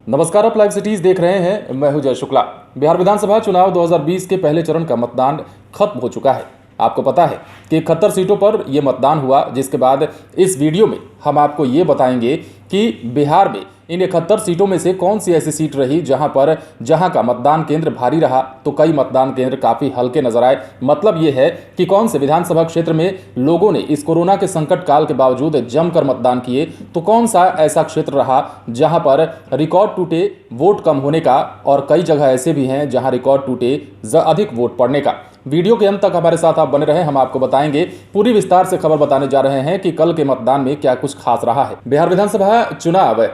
नमस्कार, आप live cities देख रहे हैं। मैं हूं जय शुक्ला। बिहार विधानसभा चुनाव 2020 के पहले चरण का मतदान खत्म हो चुका है। आपको पता है कि 71 सीटों पर यह मतदान हुआ, जिसके बाद इस वीडियो में हम आपको ये बताएंगे कि बिहार में इन 71 सीटों में से कौन सी ऐसी सीट रही जहां का मतदान केंद्र भारी रहा तो कई मतदान केंद्र काफ़ी हल्के नजर आए। मतलब ये है कि कौन से विधानसभा क्षेत्र में लोगों ने इस कोरोना के संकट काल के बावजूद जमकर मतदान किए, तो कौन सा ऐसा क्षेत्र रहा जहां पर रिकॉर्ड टूटे वोट कम होने का, और कई जगह ऐसे भी हैं जहां रिकॉर्ड टूटे अधिक वोट पड़ने का। वीडियो के अंत तक हमारे साथ आप बने रहें, हम आपको बताएंगे, पूरी विस्तार से खबर बताने जा रहे हैं कि कल के मतदान में क्या कुछ खास रहा है। बिहार विधानसभा चुनाव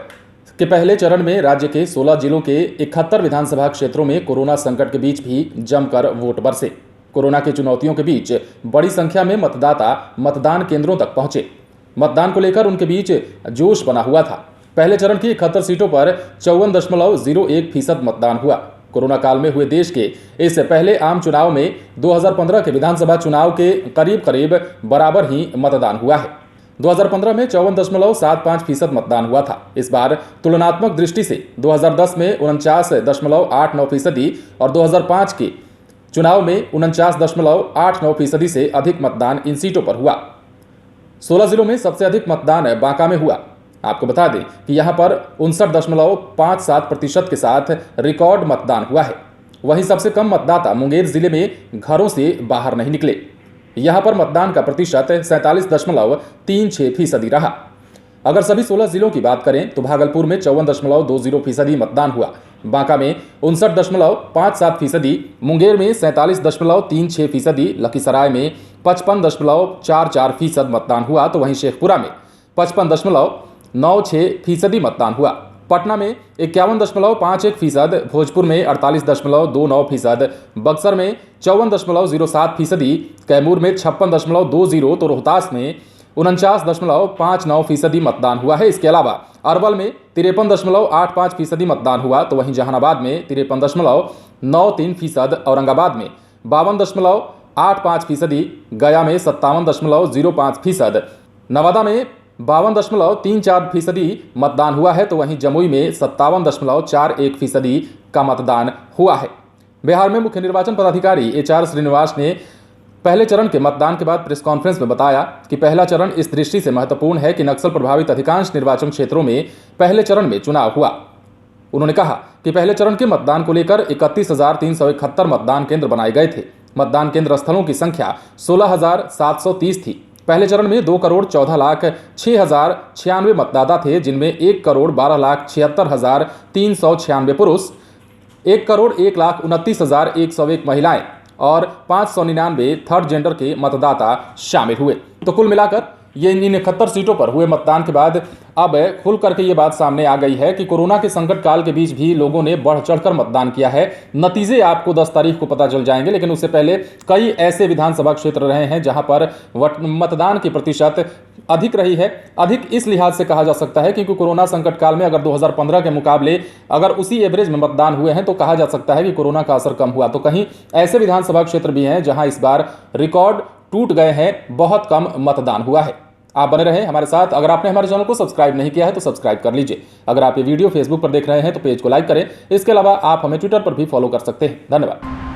के पहले चरण में राज्य के 16 जिलों के 71 विधानसभा क्षेत्रों में कोरोना संकट के बीच भी जमकर वोट बरसे। कोरोना की चुनौतियों के बीच बड़ी संख्या में मतदाता मतदान केंद्रों तक पहुंचे। मतदान को लेकर उनके बीच जोश बना हुआ था। पहले चरण की 71 सीटों पर 54.01% मतदान हुआ। कोरोना काल में हुए देश के इस पहले आम चुनाव में 2015 के विधानसभा चुनाव के करीब बराबर ही मतदान हुआ है। 2015 में 54.75% मतदान हुआ था। इस बार तुलनात्मक दृष्टि से 2010 में 49.89% और 2005 के चुनाव में 49.89% से अधिक मतदान इन सीटों पर हुआ। 16 जिलों में सबसे अधिक मतदान बांका में हुआ। आपको बता दें कि यहां पर 59.57% के साथ रिकॉर्ड मतदान हुआ है। वहीं सबसे कम मतदाता मुंगेर जिले में घरों से बाहर नहीं निकले। यहां पर मतदान का प्रतिशत 47.36% रहा। अगर सभी 16 जिलों की बात करें तो भागलपुर में 54.20% मतदान हुआ, बांका में 59.57%, मुंगेर में 47.36%, लखीसराय में 55.44% मतदान हुआ, तो वहीं शेखपुरा में 55.96% मतदान हुआ। पटना में 51.51%, भोजपुर में 48.29%, बक्सर में 54.07%, कैमूर में 56.20%, तो रोहतास में 49.59% मतदान हुआ है। इसके अलावा अरवल में 53.85% मतदान हुआ, तो वहीं जहानाबाद में 53.93%, औरंगाबाद में 52.85%, गया में 57.05%, नवादा में 52.34% मतदान हुआ है, तो वहीं जमुई में 57.41% का मतदान हुआ है। बिहार में मुख्य निर्वाचन पदाधिकारी HR श्रीनिवास ने पहले चरण के मतदान के बाद प्रेस कॉन्फ्रेंस में बताया कि पहला चरण इस दृष्टि से महत्वपूर्ण है कि नक्सल प्रभावित अधिकांश निर्वाचन क्षेत्रों में पहले चरण में चुनाव हुआ। उन्होंने कहा कि पहले चरण के मतदान को लेकर 31,371 मतदान केंद्र बनाए गए थे। मतदान केंद्र स्थलों की संख्या 16,730 थी। पहले चरण में 2,14,06,096 मतदाता थे, जिनमें 1,12,76,396 पुरुष, 1,01,29,101 महिलाएं और 599 थर्ड जेंडर के मतदाता शामिल हुए। तो कुल मिलाकर ये इन 71 सीटों पर हुए मतदान के बाद अब खुल करके ये बात सामने आ गई है कि कोरोना के संकट काल के बीच भी लोगों ने बढ़ चढ़कर मतदान किया है। नतीजे आपको 10 तारीख को पता चल जाएंगे, लेकिन उससे पहले कई ऐसे विधानसभा क्षेत्र रहे हैं जहां पर मतदान की प्रतिशत अधिक रही है। अधिक इस लिहाज से कहा जा सकता है क्योंकि कोरोना संकट काल में अगर 2015 के मुकाबले अगर उसी एवरेज में मतदान हुए हैं तो कहा जा सकता है कि कोरोना का असर कम हुआ। तो कहीं ऐसे विधानसभा क्षेत्र भी हैं जहां इस बार रिकॉर्ड टूट गए हैं, बहुत कम मतदान हुआ है। आप बने रहें हमारे साथ। अगर आपने हमारे चैनल को सब्सक्राइब नहीं किया है तो सब्सक्राइब कर लीजिए। अगर आप ये वीडियो फेसबुक पर देख रहे हैं तो पेज को लाइक करें। इसके अलावा आप हमें ट्विटर पर भी फॉलो कर सकते हैं। धन्यवाद।